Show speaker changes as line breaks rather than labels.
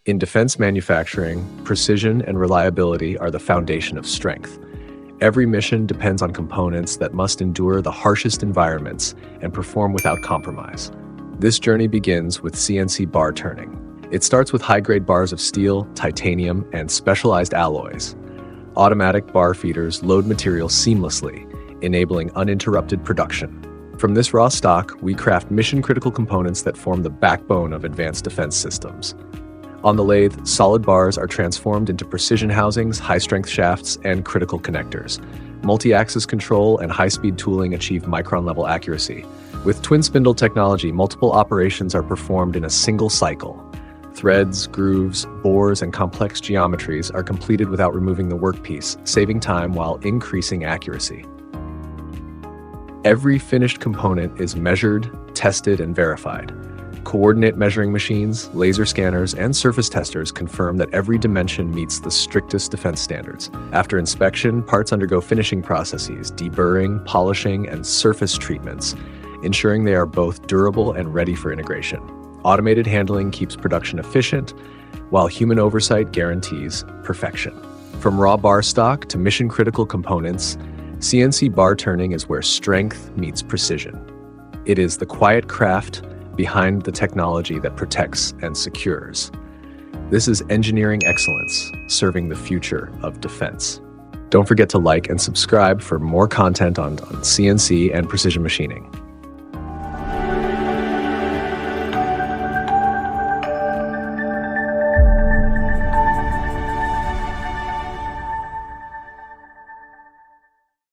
In defense manufacturing, precision and reliability are the foundation of strength. Every mission depends on components that must endure the harshest environments and perform without compromise. This journey begins with CNC bar turning. It starts with high-grade bars of steel, titanium, and specialized alloys. Automatic bar feeders load material seamlessly, enabling uninterrupted production. From this raw stock, we craft mission-critical components that form the backbone of advanced defense systems. On the lathe, solid bars are transformed into precision housings, high-strength shafts, and critical connectors. Multi-axis control and high-speed tooling achieve micron-level accuracy. With twin-spindle technology, multiple operations are performed in a single cycle. Threads, grooves, bores, and complex geometries are completed without removing the workpiece, saving time while increasing accuracy. Every finished component is measured, tested, and verified. Coordinate measuring machines, laser scanners, and surface testers confirm that every dimension meets the strictest defense standards. After inspection, parts undergo finishing processes, deburring, polishing, and surface treatments, ensuring they are both durable and ready for integration. Automated handling keeps production efficient, while human oversight guarantees perfection. From raw bar stock to mission-critical components, CNC bar turning is where strength meets precision. It is the quiet craft behind the technology that protects and secures. This is engineering excellence, serving the future of defense. Don't forget to like and subscribe for more content on CNC and precision machining.